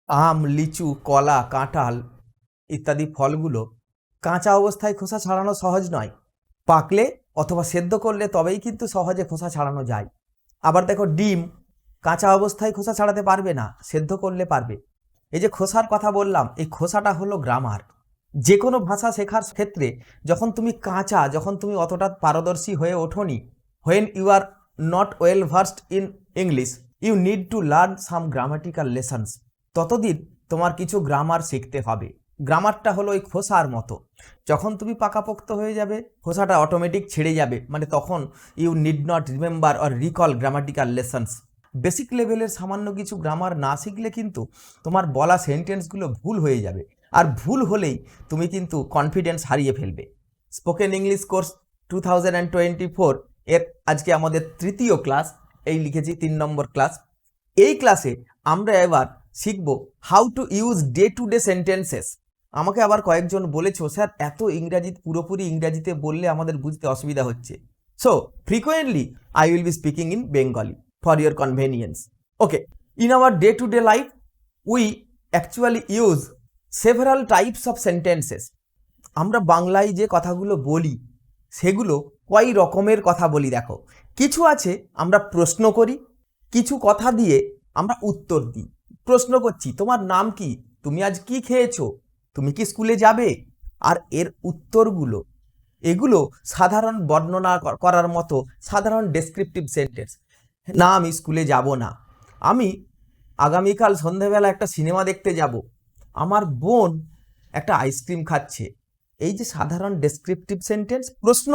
আম, লিচু, কলা, কাঁঠাল ইত্যাদি ফলগুলো কাঁচা অবস্থায় খোসা ছাড়ানো সহজ নয়। পাকলে অথবা সেদ্ধ করলে তবেই কিন্তু সহজে খোসা ছাড়ানো যায়। আবার দেখো ডিম কাঁচা অবস্থায় খোসা ছাড়াতে পারবে না, সেদ্ধ করলে পারবে। এই যে খোসার কথা বললাম, এই খোসাটা হলো গ্রামার। যে কোনো ভাষা শেখার ক্ষেত্রে যখন তুমি অতটা পারদর্শী হয়ে ওঠোনি, when you are not well versed in English, you need to learn some grammatical lessons. ততদিন তোমার কিছু গ্রামার শিখতে হবে। গ্রামারটা হলো ওই খোসার মতো। যখন তুমি পাকাপোক্ত হয়ে যাবে, খোসাটা অটোমেটিক ছেড়ে যাবে, মানে তখন you need not remember or recall grammatical lessons. Basic লেভেলের সামান্য কিছু গ্রামার না শিখলে কিন্তু তোমার বলা সেন্টেন্সগুলো ভুল হয়ে যাবে, আর ভুল হলেই তুমি কিন্তু কনফিডেন্স হারিয়ে ফেলবে। স্পোকেন ইংলিশ কোর্স 2024 এর আজকে আমাদের তৃতীয় ক্লাস, এই লিখেছি 3 নম্বর ক্লাস। এই ক্লাসে আমরা এবার শিখব how to use day to day sentences. আমাকে আবার কয়েকজন বলেছো, স্যার এত ইংরাজি পুরোপুরি ইংরাজিতে বললে আমাদের বুঝতে অসুবিধা হচ্ছে। So frequently I will be speaking in Bengali for your convenience. Okay, in our day-to-day life, we actually use several types of sentences. আমরা বাংলায় যে কথাগুলো বলি সেগুলো কয় রকমের কথা বলি দেখো। কিছু আছে আমরা প্রশ্ন করি, কিছু কথা দিয়ে আমরা উত্তর দিই। প্রশ্ন করছি, তোমার নাম কি, তুমি আজ কি খেয়েছো, তুমি কি স্কুলে যাবে। আর এর উত্তরগুলো, এগুলো সাধারণ বর্ণনা করার মতো সাধারণ ডেসক্রিপটিভ সেন্টেন্স। না, আমি স্কুলে যাব না, আমি আগামীকাল সন্ধেবেলা একটা সিনেমা দেখতে যাব, আমার বোন একটা আইসক্রিম খাচ্ছে। এই যে সাধারণ ডেসক্রিপটিভ সেন্টেন্স, প্রশ্ন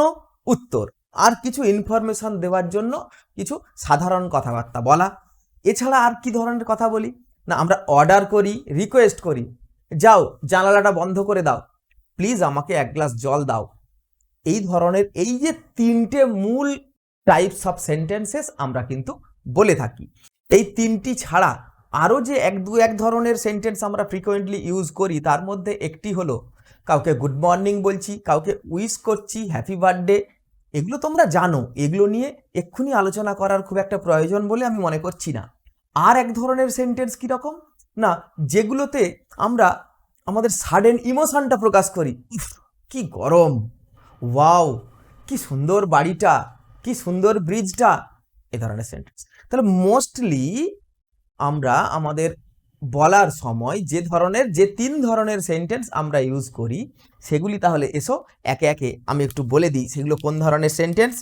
উত্তর, আর কিছু ইনফরমেশন দেওয়ার জন্য কিছু সাধারণ কথাবার্তা বলা। এছাড়া আর কি ধরনের কথা বলি না, আমরা অর্ডার করি, রিকোয়েস্ট করি, যাও জানালাটা বন্ধ করে দাও, প্লিজ আমাকে এক গ্লাস জল দাও। এই ধরনের এই যে তিনটে মূল টাইপস অফ সেন্টেন্সেস আমরা কিন্তু বলে থাকি। এই তিনটি ছাড়া আরও যে এক ধরনের সেন্টেন্স আমরা ফ্রিকোয়েন্টলি ইউজ করি, তার মধ্যে একটি হলো কাউকে গুড মর্নিং বলছি, কাউকে উইশ করছি, হ্যাপি বার্থডে। এগুলো তোমরা জানো, এগুলো নিয়ে এক্ষুনি আলোচনা করার খুব একটা প্রয়োজন বলে আমি মনে করছি না। আর এক ধরনের সেন্টেন্স কীরকম না, যেগুলোতে আমরা আমাদের সাডেন ইমোশনটা প্রকাশ করি, কি গরম, ওয়াও কি সুন্দর বাড়িটা, কি সুন্দর ব্রিজটা, এ ধরনের সেন্টেন্স। তাহলে মোস্টলি আমরা আমাদের বলার সময় যে 3 ধরনের সেন্টেন্স আমরা ইউজ করি সেগুলি তাহলে এসো একে একে আমি একটু বলে দিই সেগুলো কোন ধরনের সেন্টেন্স।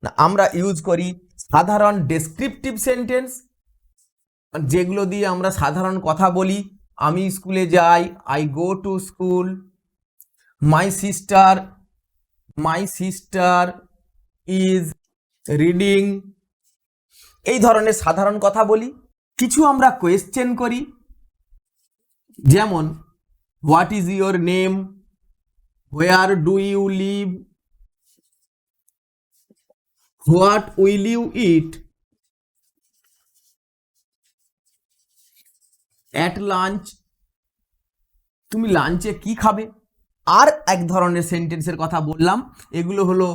না, আমরা ইউজ করি সাধারণ ডেসক্রিপটিভ সেন্টেন্স, যেগুলো দিয়ে আমরা সাধারণ কথা বলি। আমি স্কুলে যাই, I go to school, my sister is reading, এই ধরনের সাধারণ কথা বলি। কিছু আমরা কোয়েশ্চেন করি, যেমন what is your name, where do you live, what will you eat at lunch, তুমি লাঞ্চে কি খাবে। আর এক ধরনের সেন্টেন্সের কথা বললাম, এগুলো হলো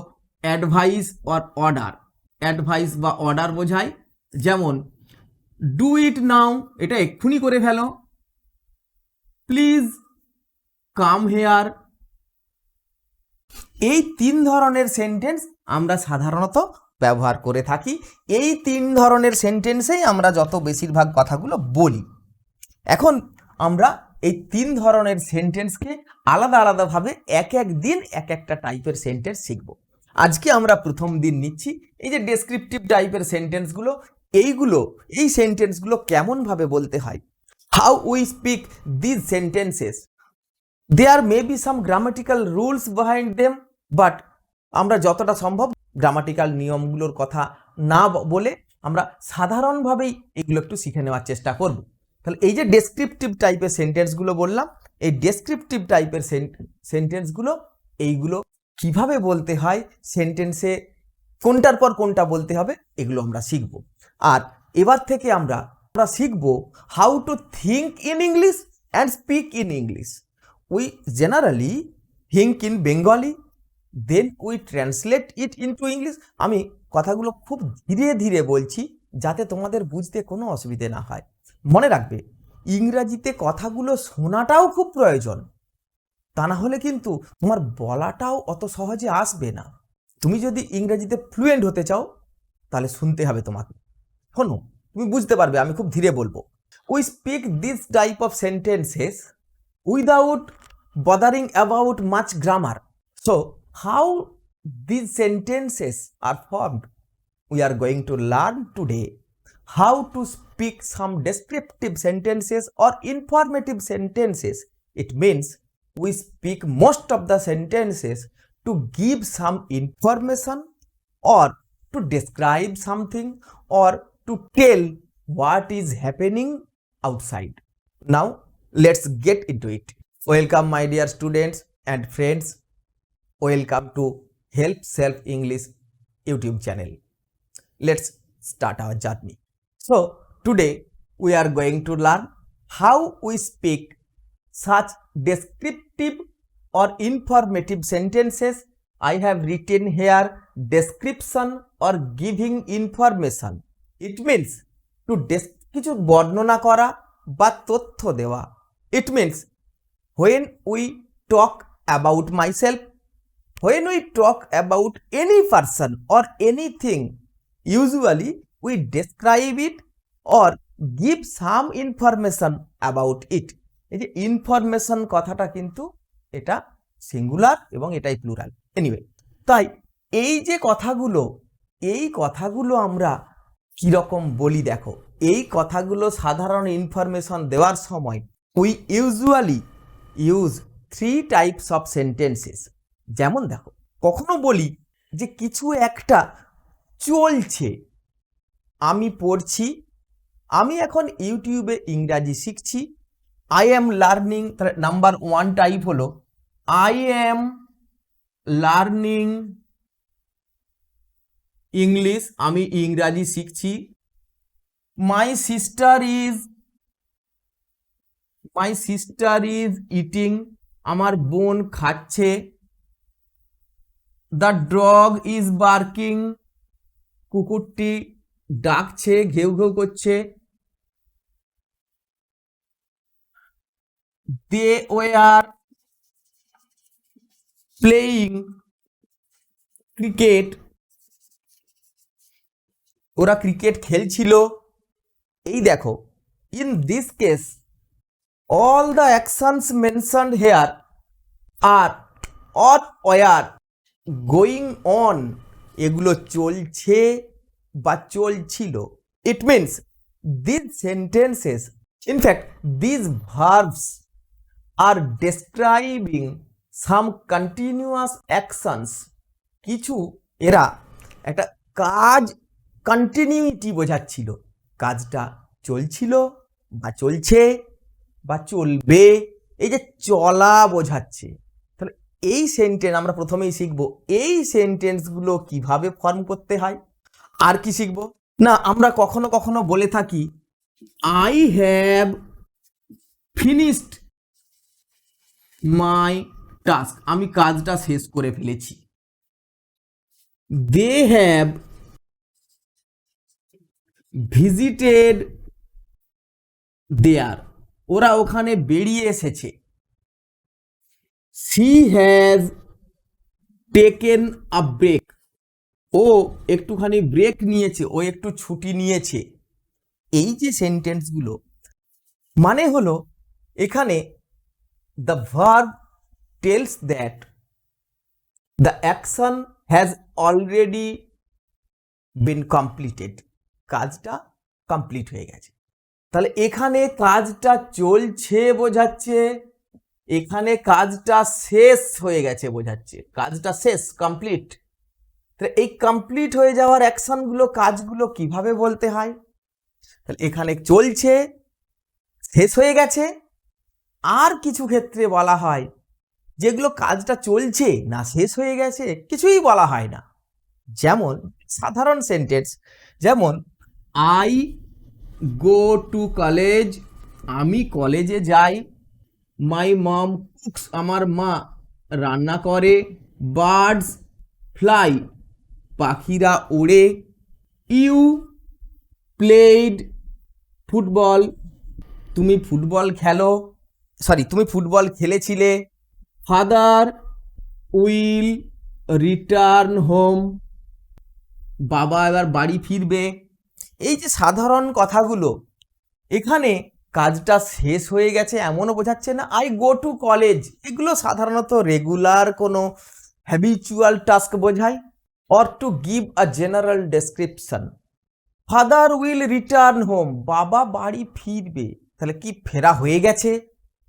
অ্যাডভাইস অর অর্ডার। অ্যাডভাইস বা অর্ডার বোঝায়, যেমন ডু ইট নাও, এটা এক্ষুনি করে ফেলো, প্লিজ কাম হেয়ার। এই 3 ধরনের সেন্টেন্স আমরা সাধারণত ব্যবহার করে থাকি। এই 3 ধরনের সেন্টেন্সেই আমরা যত বেশিরভাগ কথাগুলো বলি। এখন আমরা এই 3 ধরনের সেন্টেন্সকে আলাদা আলাদাভাবে এক দিন এক একটা টাইপের সেন্টেন্স শিখব। আজকে আমরা প্রথম দিন নিচ্ছি এই যে ডেসক্রিপটিভ টাইপের সেন্টেন্সগুলো। এই সেন্টেন্সগুলো কেমনভাবে বলতে হয়, how we speak this sentences. There may be some grammatical rules behind them, but আমরা যতটা সম্ভব গ্রামাটিক্যাল নিয়মগুলোর কথা না বলে আমরা সাধারণভাবেই এগুলো একটু শিখে নেওয়ার চেষ্টা করব। তাহলে এই যে ডেসক্রিপটিভ টাইপের সেন্টেন্সগুলো বললাম, এই ডেসক্রিপটিভ টাইপের সেন্টেন্সগুলো এইগুলো কিভাবে বলতে হয়, সেন্টেন্সে কোনটার পর কোনটা বলতে হবে, এগুলো আমরা শিখব। আর এবার থেকে আমরা শিখব how to think in English and speak in English. We generally think in Bengali, then we translate it into English. আমি কথাগুলো খুব ধীরে ধীরে বলছি যাতে তোমাদের বুঝতে কোনো অসুবিধে না হয়। মনে রাখবে, ইংরাজিতে কথাগুলো শোনাটাও খুব প্রয়োজন, তা না হলে কিন্তু তোমার বলাটাও অত সহজে আসবে না। তুমি যদি ইংরেজিতে ফ্লুয়েন্ট হতে চাও তাহলে শুনতে হবে তোমাকে। শোনো, তুমি বুঝতে পারবে, আমি খুব ধীরে বলবো। We speak this type of sentences without bothering about much grammar. So, how these sentences are formed? We are going to learn today how to speak some descriptive sentences or informative sentences. It means we speak most of the sentences to give some information or to describe something or to tell what is happening outside. Now, let's get into it. Welcome my dear students and friends. Welcome to Help Self English YouTube channel. Let's start our journey. So today we are going to learn how we speak such descriptive or informative sentences. I have written here description or giving information. It means to কিছু বর্ণনা করা বা তথ্য দেওয়া। It means when we talk about myself, when we talk about any person or anything, usually we describe it or give some information about it. এই যে information কথাটা কিন্তু এটা সিঙ্গুলার এবং এটাই প্লুরাল। এনিওয়ে, তাই এই যে কথাগুলো আমরা কিরকম বলি দেখো। এই কথাগুলো সাধারণ ইনফরমেশন দেওয়ার সময় we usually use 3 types of sentences. যেমন দেখো, কখনো বলি যে কিছু একটা চলছে, আমি পড়ছি, আমি এখন ইউটিউবে ইংরাজি শিখছি, আই অ্যাম লার্নিং। তাহলে নাম্বার 1 টাইপ হলো আই অ্যাম লার্নিং ইংলিশ, আমি ইংরাজি শিখছি। মাই সিস্টার ইজ ইটিং, আমার বোন খাচ্ছে। দ্য ডগ ইজ বার্কিং, কুকুরটি ডাকছে, ঘেউ ঘেউ করছে। দে ওয়ার প্লেয়িং ক্রিকেট, ওরা ক্রিকেট খেলছিল। এই দেখো, in this case all the actions mentioned here are or were going on, এগুলো চলছে বা চলছিল। It means these sentences, in fact these verbs are describing some continuous actions. কিছু এরা একটা কাজ কন্টিনিউটি বোঝাচ্ছিল, কাজটা চলছিল বা চলছে বা চলবে, এই যে চলা বোঝাচ্ছে। তাহলে এই সেন্টেন্স আমরা প্রথমেই শিখব, এই সেন্টেন্সগুলো কিভাবে ফর্ম করতে হয়। আর কি শিখব না, আমরা কখনো কখনো বলে থাকি I have finished my task, আমি কাজটা শেষ করে ফেলেছি। দে হ্যাভ ভিজিটেড দেয়ার, ওরা ওখানে বেরিয়ে এসেছে। She has taken a break, ও একটুখানি ব্রেক নিয়েছে, ও একটু ছুটি নিয়েছে। এই যে সেন্টেন্সগুলো মানে হলো, এখানে the verb tells that the action has already been completed, কাজটা কমপ্লিট হয়ে গেছে। তাহলে এখানে কাজটা চলছে বোঝাচ্ছে, এখানে কাজটা শেষ হয়ে গেছে বোঝাচ্ছে, কাজটা শেষ, কমপ্লিট। তাহলে এই কমপ্লিট হয়ে যাওয়ার অ্যাকশনগুলো, কাজগুলো কিভাবে বলতে হয়? তাহলে এখানে চলছে, শেষ হয়ে গেছে। আর কিছু ক্ষেত্রে বলা হয় যেগুলো কাজটা চলছে না শেষ হয়ে গেছে, কিছুই বলা হয় না। যেমন সাধারণ সেন্টেন্স, যেমন আই গো টু কলেজ, আমি কলেজে যাই। মাই মম কুকস, আমার মা রান্না করে। বার্ডস ফ্লাই, পাখিরা ওড়ে। ইউ প্লেড ফুটবল, তুমি ফুটবল খেলেছিলে। ফাদার উইল রিটার্ন হোম, বাবা এবার বাড়ি ফিরবে। এই যে সাধারণ কথাগুলো, এখানে কাজটা শেষ হয়ে গেছে এমনও বোঝাচ্ছে না। আই গো টু কলেজ, এগুলো সাধারণত রেগুলার কোনো হ্যাবিচুয়াল টাস্ক বোঝায়। Or to give a general description. Father will return home, বাবা বাড়ি ফিরবে। তাহলে কি ফেরা হয়ে গেছে,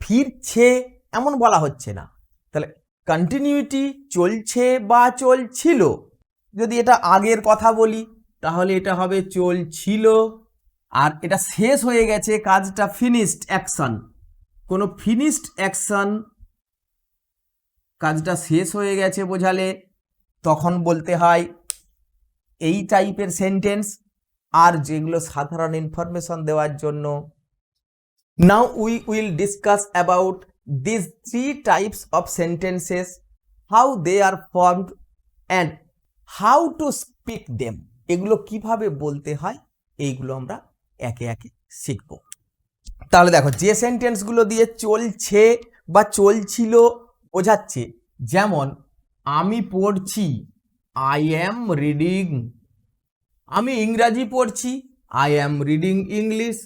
ফিরছে এমন বলা হচ্ছে না। তাহলে কন্টিনিউটি চলছে বা চলছিল। যদি এটা আগের কথা বলি তাহলে এটা হবে চলছিল। আর এটা শেষ হয়ে গেছে, কাজটা ফিনিশড অ্যাকশন। কোনো ফিনিশড অ্যাকশন, কাজটা শেষ হয়ে গেছে বোঝালে তখন বলতে হয় এই টাইপের সেন্টেন্স। আর যেগুলো সাধারণ ইনফরমেশন দেওয়ার জন্য, now we will discuss about this 3 types of sentences, how they are formed and how to speak them. এগুলো কিভাবে বলতে হয় এইগুলো আমরা একে একে শিখব। তাহলে দেখো, যে সেন্টেন্সগুলো দিয়ে চলছে বা চলছিল বোঝাচ্ছে, যেমন আমি পড়ছি, আই অ্যাম রিডিং। আমি ইংরাজি পড়ছি, আই অ্যাম রিডিং ইংলিশ।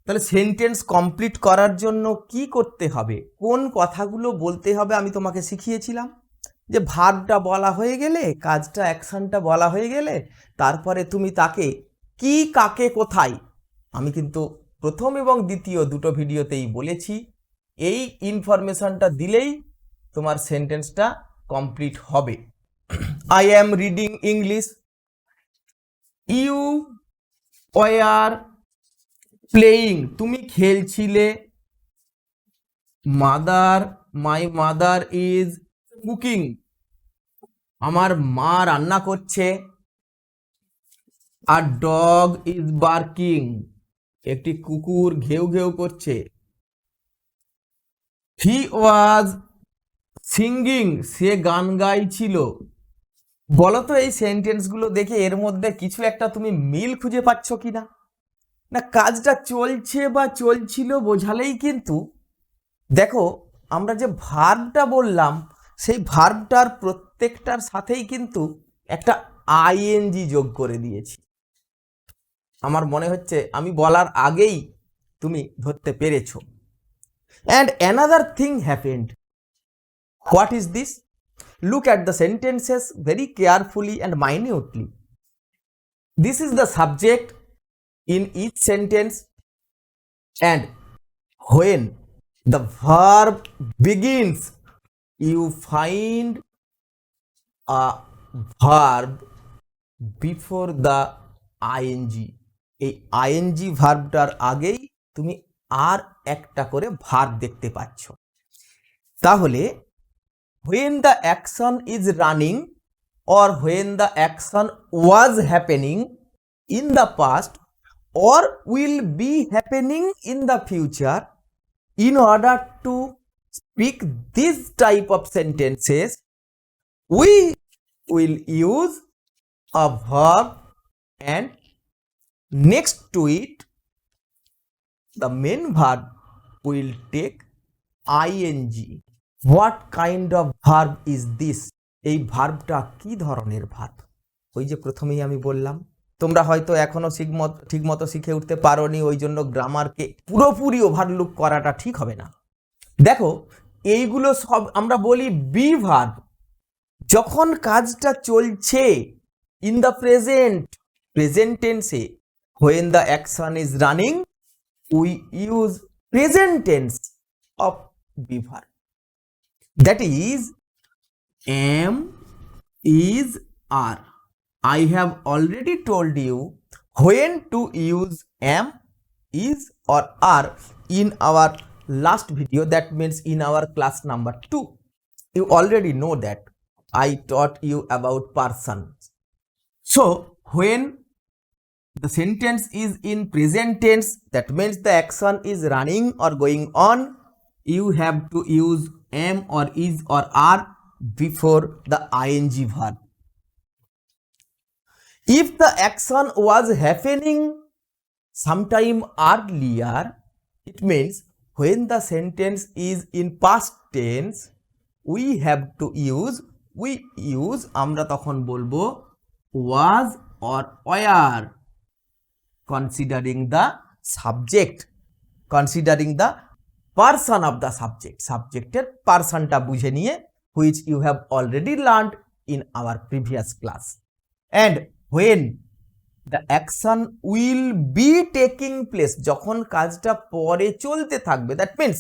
তাহলে সেন্টেন্স কমপ্লিট করার জন্য কি করতে হবে, কোন কথাগুলো বলতে হবে আমি তোমাকে শিখিয়েছিলাম। যে ভার্বটা বলা হয়ে গেলে, কাজটা অ্যাকশনটা বলা হয়ে গেলে, তারপরে তুমি তাকে কি, কাকে, কোথায়, আমি কিন্তু প্রথম এবং দ্বিতীয় দুটো ভিডিওতেই বলেছি এই ইনফরমেশনটা দিলেই তোমার সেন্টেন্সটা কমপ্লিট হবে। I am reading English, you were playing, তুমি খেলছিলে। মাই মাদার ইজ কুকিং, আমার মা রান্না করছে। আর ডগ ইজ বার্কিং, একটি কুকুর ঘেউ ঘেউ করছে। হি ওয়াজ সিঙ্গিং, সে গান গাইছিল। বলতো এই সেন্টেন্সগুলো দেখে এর মধ্যে কিছু একটা তুমি মিল খুঁজে পাচ্ছ কিনা? না, কাজটা চলছে বা চলছিল বোঝালেই কিন্তু দেখো আমরা যে ভার্বটা বললাম সেই ভার্বটার প্রত্যেকটার সাথেই কিন্তু একটা আইএনজি যোগ করে দিয়েছি। আমার মনে হচ্ছে আমি বলার আগেই তুমি ধরতে পেরেছো। And another thing happened. What is this? Look at the sentences very carefully and minutely. This is the subject in each sentence, and when the verb begins, you find a verb before the ing. এই ing ভার্বটার আগেই তুমি আর একটা করে verb দেখতে পাচ্ছ। তাহলে when the action is running or when the action was happening in the past or will be happening in the future, in order to speak this type of sentences, we will use a verb and next to it the main verb will take ing. What kind of verb is this? এই ভার্বটা কি ধরনের verb? ওই যে প্রথমেই আমি বললাম তোমরা হয়তো এখনো ঠিকমতো শিখে উঠতে পারোনি, ওই জন্য গ্রামারকে পুরোপুরি ওভারলুক করাটা ঠিক হবে না। দেখো এইগুলো সব আমরা বলি বি ভার্ব। যখন কাজটা চলছে ইন দ্য প্রেজেন্ট টেন্সে, when the action is running, we use present tense of be verb. That is am, is, are. I have already told you when to use am, is or are in our last video, that means in our class number 2. You already know that I taught you about persons. So when the sentence is in present tense, that means the action is running or going on, you have to use am or is or are before the ing verb. If the action was happening sometime earlier, It means when the sentence is in past tense, we have to use আমরা তখন বলবো was or were, considering the subject, considering the person of the subject, সাবজেক্টের পারসনটা বুঝে নিয়ে, which you have already learned in our previous class. And when the action will be taking place, যখন কাজটা পরে চলতে থাকবে, that means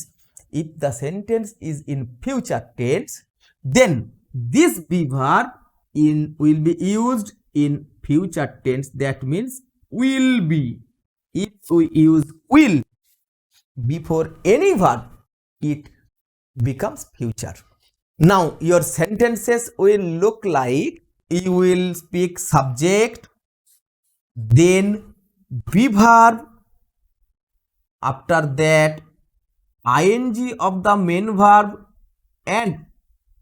if the sentence is in future tense, then this verb will be used in future tense, that means will be. If we use will before any verb, it becomes future. Now your sentences will look like, you will speak subject, then verb, after that ing of the main verb, and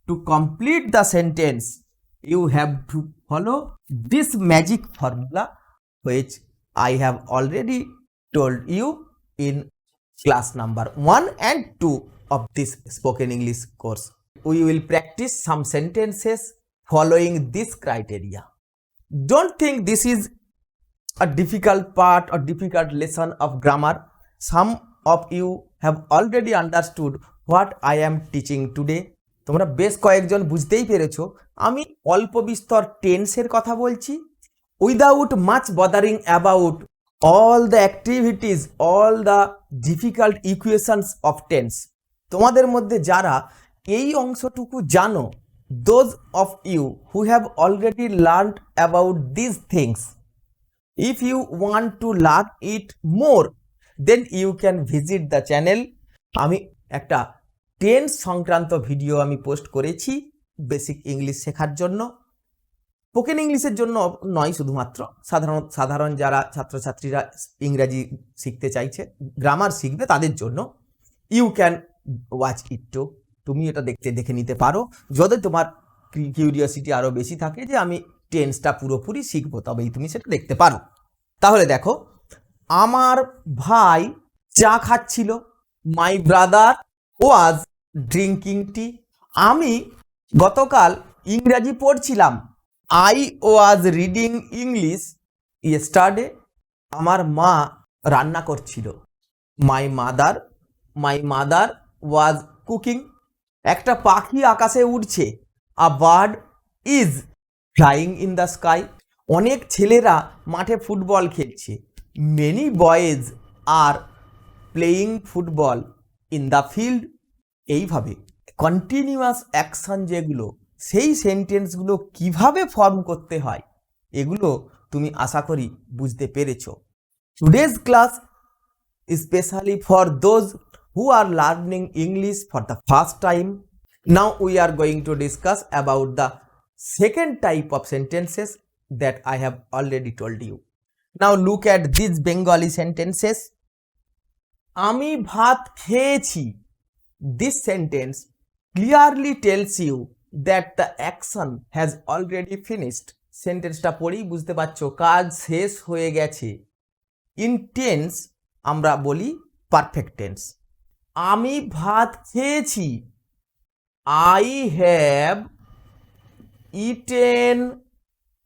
to complete the sentence you have to follow this magic formula which I have already told you in class number 1 and 2 of this spoken English course. We will practice some sentences following this criteria. Don't think this is a difficult part or difficult lesson of grammar. Some of you have already understood what I am teaching today. তোমরা বেশ কয়েকজন বুঝতেই পেরেছো আমি অল্প বিস্তর টেন্সের কথা বলছি, without much bothering about all the activities, all the difficult equations of tense. তোমাদের মধ্যে যারা এই অংশটুকু জানো, those of you who have already learned about these things, if you want to learn it more, then you can visit the channel. আমি একটা tense সংক্রান্ত video আমি পোস্ট করেছি বেসিক ইংলিশ শেখার জন্য, স্পোকেন ইংলিশের জন্য নয়, শুধুমাত্র সাধারণ যারা ছাত্রছাত্রীরা ইংরাজি শিখতে চাইছে, গ্রামার শিখবে তাদের জন্য। You can watch it too, তুমি এটা দেখে নিতে পারো যদি তোমার কিউরিওসিটি আরও বেশি থাকে যে আমি টেন্সটা পুরোপুরি শিখবো, তবেই তুমি সেটা দেখতে পারো। তাহলে দেখো, আমার ভাই চা খাচ্ছিল, মাই ব্রাদার ওয়াজ ড্রিঙ্কিং টি। আমি গতকাল ইংরাজি পড়ছিলাম, I was reading English yesterday. আমার মা রান্না করছিল, মাই মাদার ওয়াজ কুকিং। একটা পাখি আকাশে উড়ছে, a bird is flying in the sky. অনেক ছেলেরা মাঠে ফুটবল খেলছে, many boys are playing football in the field. এইভাবে কন্টিনিউয়াস অ্যাকশন যেগুলো, সেই সেন্টেন্সগুলো কিভাবে ফর্ম করতে হয় এগুলো তুমি আশা করি বুঝতে পেরেছো। Today's class specially for those who are learning English for the first time. Now we are going to discuss about the second type of sentences that I have already told you. Now look at these Bengali sentences. Ami bhat খেয়েছি. This sentence clearly tells you that the action has already finished. সেন্টেন্সটা পড়েই বুঝতে পারছো কাজ শেষ হয়ে গেছে। In tense আমরা বলি পারফেক্ট টেন্স। আমি ভাত খেয়েছি, I have eaten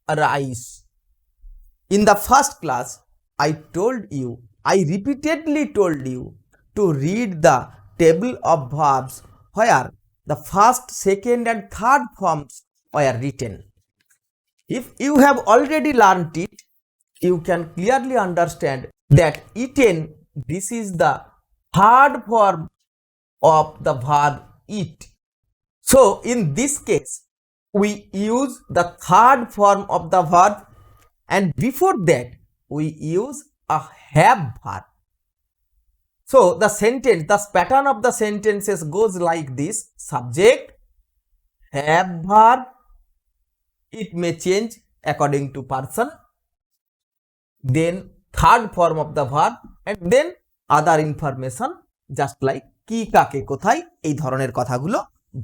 rice. In the first class I told you, I repeatedly told you to read the table of verbs where the first, second and third forms were written. If you have already learned it, you can clearly understand that eaten, this is the third form of the verb eat. So in this case, we use the third form of the verb, and before that we use a have verb. So the sentence, the pattern of the sentences goes like this: subject, have verb, it may change according to person, then third form of the verb, and then other information just like কি কাকে কোথায়, এই ধরনের কথাগুলো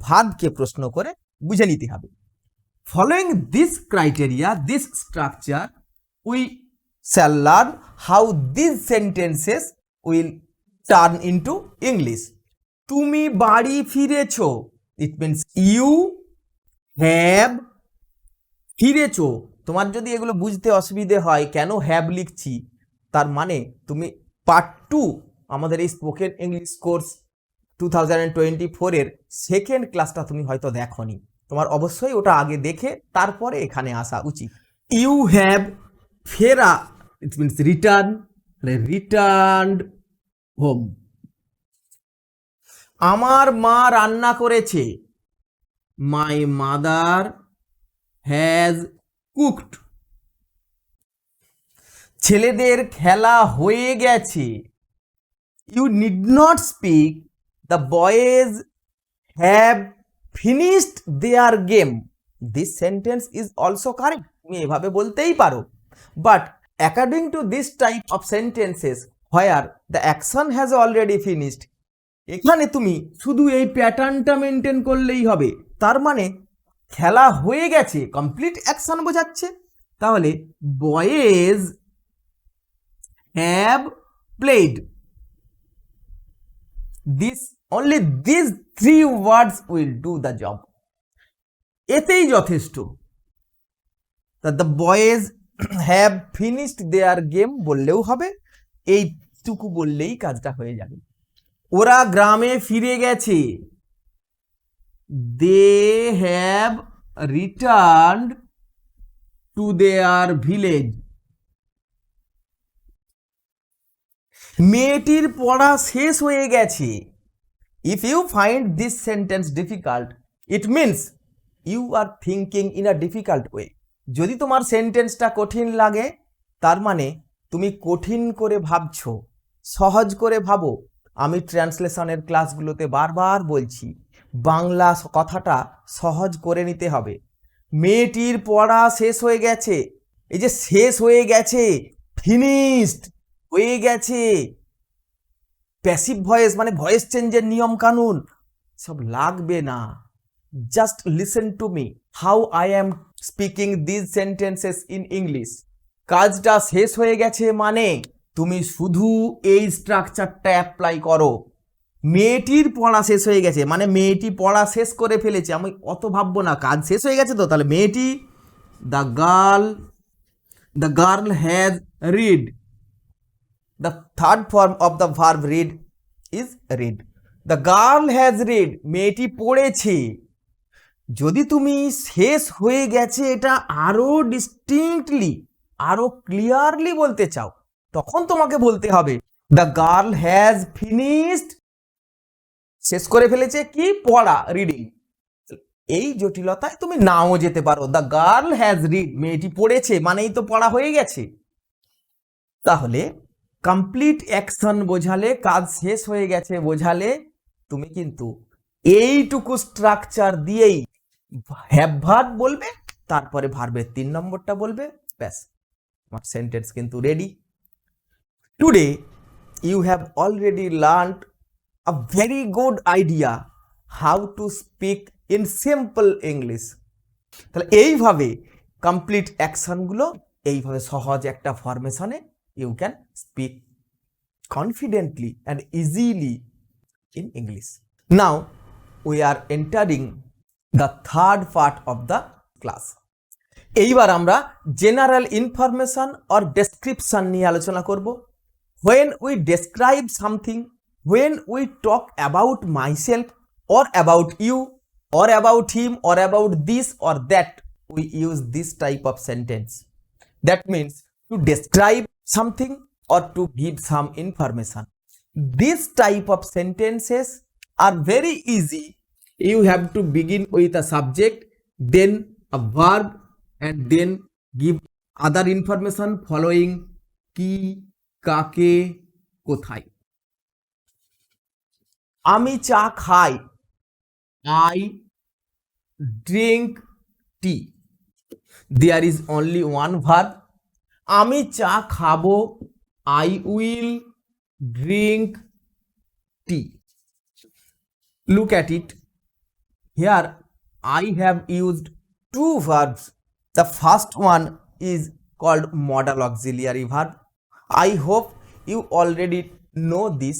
ভার্বকে প্রশ্ন করে বুঝে নিতে হবে। Following this criteria, this structure, we shall learn how these sentences will turn into English. তুমি বাড়ি ফিরেছো, ইট মিনস ইউ হ্যাভ ফিরেছো। তোমার যদি এগুলো বুঝতে অসুবিধে হয় কেন হ্যাভ লিখছি, তার মানে তুমি পার্ট 2 আমাদের এই স্পোকেন ইংলিশ কোর্স 2024-এর সেকেন্ড ক্লাসটা তুমি হয়তো দেখোনি। তোমার অবশ্যই ওটা আগে দেখে তারপরে এখানে আসা উচিত। ইউ হ্যাভ ফেরা, it means return, returned home. আমার মা রান্না করেছে, মাই মাদার হ্যাজ কুকড। ছেলেদের খেলা হয়ে গেছে, you need not speak, the boys have finished their game. This sentence is also correct, তুমি এভাবে বলতেই পারো। But according to this type of sentences where the action has already finished, এখানে তুমি শুধু এই প্যাটার্নটা মেনটেন করলেই হবে। তার মানে খেলা হয়ে গেছে কমপ্লিট অ্যাকশন বোঝাচ্ছে। তাহলে boys have played, this only this 3 words will do the job. এতেই যথেষ্ট। The boys have finished their game বললেও হবে, এইটুকু বললেই কাজটা হয়ে যাবে। ওরা গ্রামে ফিরে গেছে, they have returned to their village. মেয়েটির পড়া শেষ হয়ে গেছে। If you find this sentence difficult, it means you are thinking in a difficult way. যদি তোমার সেন্টেন্সটা কঠিন লাগে, তার মানে তুমি কঠিন করে ভাবছো। সহজ করে ভাবো। আমি ট্রান্সলেশনের ক্লাসগুলোতে বারবার বলছি, বাংলা কথাটা সহজ করে নিতে হবে। মেয়েটির পড়া শেষ হয়ে গেছে, এই যে শেষ হয়ে গেছে, ফিনিশড হয়ে গেছে, প্যাসিভ ভয়েস মানে ভয়েস চেঞ্জের নিয়ম কানুন সব লাগবে না। Just listen to me how I am speaking this sentences in English. কাজটা শেষ হয়ে গেছে মানে তুমি শুধু এই স্ট্রাকচারটা অ্যাপ্লাই করো। মেয়েটির পড়া শেষ হয়ে গেছে মানে মেয়েটি পড়া শেষ করে ফেলেছে, আমি অত ভাববো না, কাজ শেষ হয়ে গেছে তো। তাহলে মেয়েটি, the girl has read, the third form of the verb read is read. The girl has read, মেয়েটি পড়েছে। যদি তুমি শেষ হয়ে গেছে এটা আরো ডিস্টিংক্টলি, আরো ক্লিয়ারলি বলতে চাও, তখন তোমাকে বলতে হবে the girl has finished, শেষ করে ফেলেছে কি পড়া, রিডিং। এই জটিলতায় তুমি নাও যেতে পারো। the girl has read, মেয়েটি পড়েছে মানেই তো পড়া হয়ে গেছে। তাহলে কমপ্লিট অ্যাকশন বোঝালে, কাজ শেষ হয়ে গেছে বোঝালে তুমি কিন্তু এইটুকু স্ট্রাকচার দিয়েই হ্যাভ ভার্ব বলবে, তারপরে ভার্বের 3 নম্বরটা বলবে, ব্যাস তোমার সেন্টেন্স কিন্তু ready. Today you have already learned a very good idea how to speak in simple English. তাহলে এইভাবে কমপ্লিট অ্যাকশনগুলো এইভাবে সহজ একটা ফরমেশনে you can speak confidently and easily in English. Now we are entering the third part of the class. এইবার আমরা general information or description নিয়ে আলোচনা করব। when we describe something, when we talk about myself or about you or about him or about this or that, we use this type of sentence. That means to describe something or to give some information. This type of sentences are very easy. You have to begin with a subject, then a verb, and then give other information following কি, কাকে, কোথায়। আমি চা খাই, I drink tea. There is only one verb. আমি চা খাবো, I will drink tea. Look at it. Here I have used 2 verbs. The first one is called modal auxiliary verb. I hope you already know this.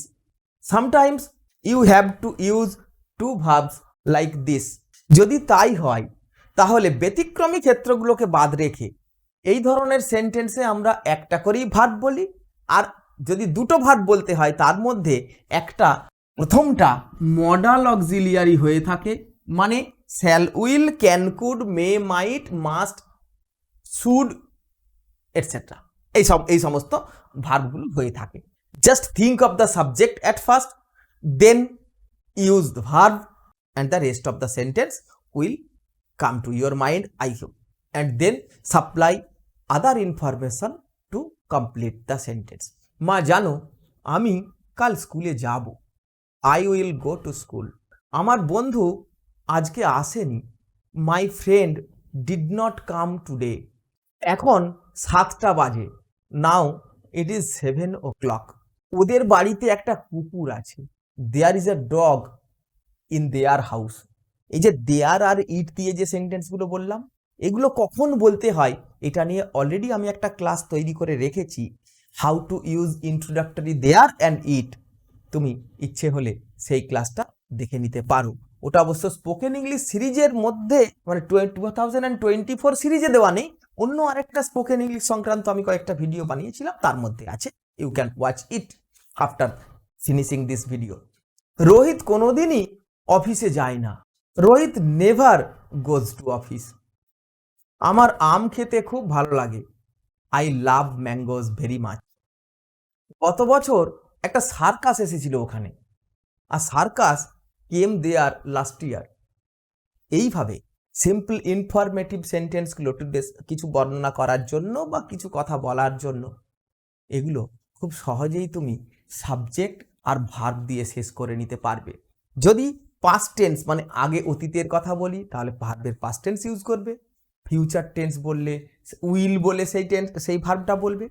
Sometimes you have to use two verbs like this. যদি তাই হয় তাহলে ব্যতিক্রমী ক্ষেত্রগুলোকে বাদ রেখে এই ধরনের সেন্টেন্সে আমরা একটা করেই ভার্ব বলি, আর যদি দুটো ভার্ব বলতে হয় তার মধ্যে একটা প্রথমটা মডাল অক্সিলিয়ারি হয়ে থাকে, মানে shall, will, can, could, may, might, must, should etcetera, এই সমস্ত ভার্বগুলো হয়ে থাকে। Just think of the subject at first, then use the verb and the rest of the sentence will come to your mind, I hope, and then supply other information to complete the sentence. মা জানো আমি কাল স্কুলে যাব, I will go to school. আমার বন্ধু আজকে আসেনি, my friend did not come today. এখন 7টা বাজে, now it is 7 o'clock. ওদের বাড়িতে একটা কুকুর আছে, there is a dog in their house. এই যে দেয়ার আর ইট দিয়ে যে সেন্টেন্সগুলো বললাম, এগুলো কখন বলতে হয় এটা নিয়ে অলরেডি আমি একটা ক্লাস তৈরি করে রেখেছি, how to use introductory there and it. তুমি ইচ্ছে হলে সেই ক্লাসটা দেখে নিতে পারো। ওটা অবশ্য স্পোকেন ইংলিশ সিরিজের মধ্যে, মানে 2024 সিরিজে দেওয়া নেই, অন্য আরেকটা স্পোকেন ইংলিশ সংক্রান্ত আমি কয়েকটা ভিডিও বানিয়েছিলাম, তার মধ্যে আছে। You can watch it after finishing this video. Rohit কোনোদিনই অফিসে যায় না, Rohit never goes to office. আমার আম খেতে খুব ভালো লাগে, I love mangoes very much. গত বছর একটা সার্কাস এসেছিল ওখানে, আর সার্কাস কেম দেয়ার লাস্ট ইয়ার। এইভাবে সিম্পল ইনফরমেটিভ সেন্টেন্সগুলো কিছু বর্ণনা করার জন্য বা কিছু কথা বলার জন্য, এগুলো খুব সহজেই তুমি সাবজেক্ট আর ভার্ব দিয়ে শেষ করে নিতে পারবে। যদি পাস্ট টেন্স মানে আগে অতীতের কথা বলি তাহলে ভার্বের পাস্ট টেন্স ইউজ করবে, ফিউচার টেন্স বললে উইল বলে সেই ভার্বটা বলবে।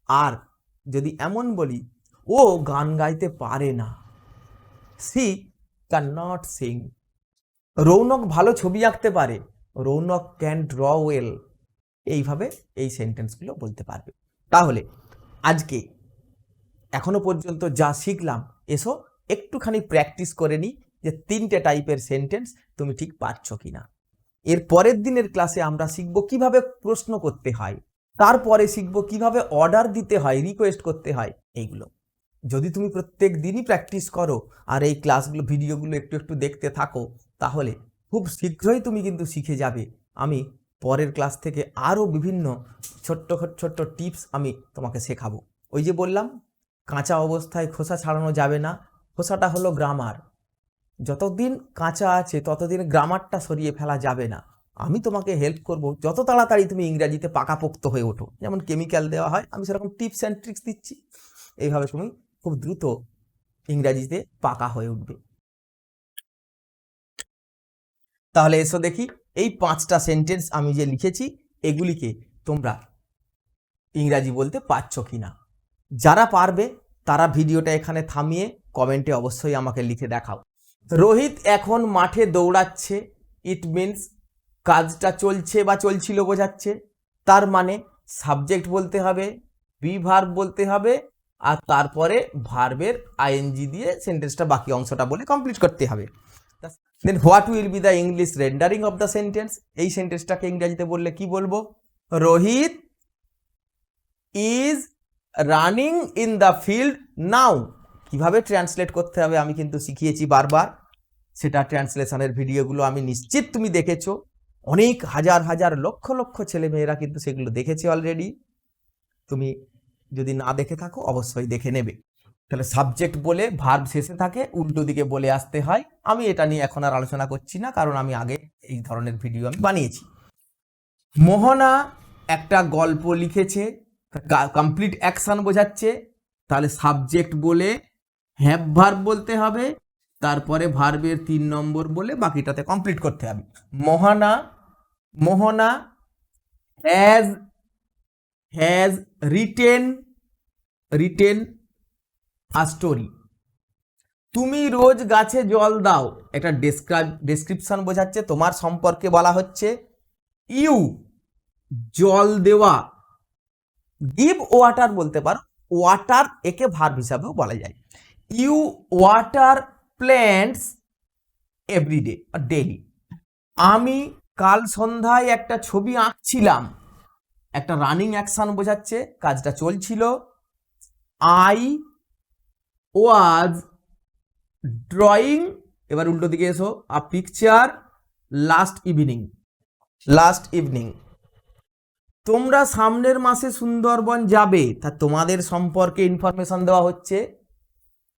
আর যদি এমন বলি ও গান গাইতে পারে না, she can not sing. Raunak ভালো ছবি আঁকতে পারে, রৌনক ক্যান ড্র ওয়েল। এইভাবে এই সেন্টেন্সগুলো বলতে পারবে। তাহলে আজকে এখনো পর্যন্ত যা শিখলাম, এসো একটুখানি প্র্যাকটিস করে নিই যে 3টে টাইপের সেন্টেন্স তুমি ঠিক পারছো কিনা। এর পরের দিনের ক্লাসে আমরা শিখব কিভাবে প্রশ্ন করতে হয়, তারপরে শিখব কিভাবে অর্ডার দিতে হয়, রিকোয়েস্ট করতে হয়। এইগুলো যদি তুমি প্রত্যেক দিনই প্র্যাকটিস করো আর এই ক্লাসগুলো ভিডিওগুলো একটু একটু দেখতে থাকো, তাহলে খুব শীঘ্রই তুমি কিন্তু শিখে যাবে। আমি পরের ক্লাস থেকে আরও বিভিন্ন ছোট্ট ছোট্ট টিপস আমি তোমাকে শেখাবো। ওই যে বললাম কাঁচা অবস্থায় খোসা ছাড়ানো যাবে না, খোসাটা হলো গ্রামার। যতদিন কাঁচা আছে ততদিন গ্রামারটা সরিয়ে ফেলা যাবে না। আমি তোমাকে হেল্প করব যত তাড়াতাড়ি তুমি ইংরাজিতে পাকাপোক্ত হয়ে ওঠো। যেমন কেমিক্যাল দেওয়া হয়, আমি সেরকম টিপস অ্যান্ড ট্রিক্স দিচ্ছি। এইভাবে তুমি খুব দ্রুত ইংরাজিতে পাকা হয়ে উঠবে। তাহলে এসো দেখি এই 5টা সেন্টেন্স আমি যে লিখেছি এগুলিকে তোমরা ইংরাজি বলতে পারছো কিনা। যারা পারবে তারা ভিডিওটা এখানে থামিয়ে কমেন্টে অবশ্যই আমাকে লিখে দেখাও। রোহিত এখন মাঠে দৌড়াচ্ছে, ইট মিনস কাজটা চলছে বা চলছিল বোঝাচ্ছে। তার মানে সাবজেক্ট বলতে হবে, বি ভার্ব বলতে হবে, আর তারপরে ভার্বের আইএনজি দিয়ে সেন্টেন্সটা বাকি অংশটা বলে কমপ্লিট করতে হবে। Then what will be the English rendering of the sentence. এই সেন্টেন্সটাকে ইংরাজিতে বললে কি বলবো? Rohit is running in the field now. কিভাবে ট্রান্সলেট করতে হবে আমি কিন্তু শিখিয়েছি বারবার, সেটা ট্রান্সলেশনের ভিডিওগুলো আমি নিশ্চিত তুমি দেখেছো। অনেক হাজার হাজার লক্ষ লক্ষ ছেলে মেয়েরা কিন্তু সেগুলো দেখেছে অলরেডি। তুমি যদি না দেখে থাকো অবশ্যই দেখে নেবে। তাহলে সাবজেক্ট বলে ভার্ব শেষে থাকে, উল্টো দিকে বলে আসতে হয়। আমি এটা নিয়ে এখন আর আলোচনা করছি না, কারণ আমি আগে এই ধরনের ভিডিও আমি বানিয়েছি। মোহনা একটা গল্প লিখেছে, কমপ্লিট অ্যাকশন বোঝাচ্ছে। তাহলে সাবজেক্ট বলে হ্যাভ ভার্ব বলতে হবে, তারপরে ভার্বের 3 নম্বর বলে বাকিটাতে কমপ্লিট করতে হবে। মোহনা হ্যাজ রিটেন আ স্টোরি। তুমি রোজ গাছে জল দাও, একটা ডেসক্রিপশন বোঝাচ্ছে, তোমার সম্পর্কে বলা হচ্ছে। ইউ জল দেওয়া, গিভ ওয়াটার বলতে পারো, ওয়াটার একে ভার্ব হিসাবেও বলা যায়। You water plants everyday daily. আমি কাল সন্ধ্যায় একটা ছবি আঁকছিলাম, একটা রানিং অ্যাকশন বোঝাচ্ছে, কাজটা চলছিল। আই ওয়াজ ড্রয়িং, এবার উল্টো দিকে এসো, আ পিকচার লাস্ট ইভিনিং। তোমরা সামনের মাসে সুন্দরবন যাবে, তা তোমাদের সম্পর্কে ইনফরমেশন দেওয়া হচ্ছে।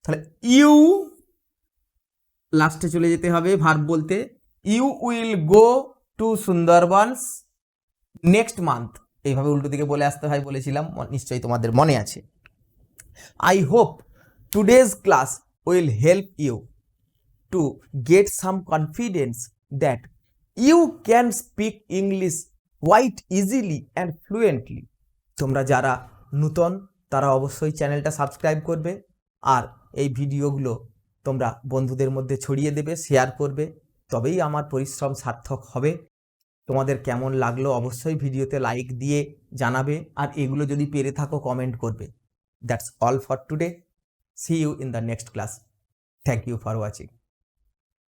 তাহলে ইউ লাস্টে চলে যেতে হবে ভার্ব বলতে। You will go to Sundarbans next month, এইভাবে উল্টো দিকে বলে আসতে হয় বলেছিলাম, নিশ্চয়ই তোমাদের মনে আছে। I hope today's class will help you to get some confidence that you can speak English quite easily and fluently. তোমরা যারা নূতন তারা অবশ্যই চ্যানেলটা সাবস্ক্রাইব করবে, আর এই ভিডিওগুলো তোমরা বন্ধুদের মধ্যে ছড়িয়ে দেবে, শেয়ার করবে, তবেই আমার পরিশ্রম সার্থক হবে। তোমাদের কেমন লাগলো অবশ্যই ভিডিওতে লাইক দিয়ে জানাবে, আর এগুলো যদি পেরে থাকো কমেন্ট করবে। That's all for today. See you in the next class. Thank you for watching.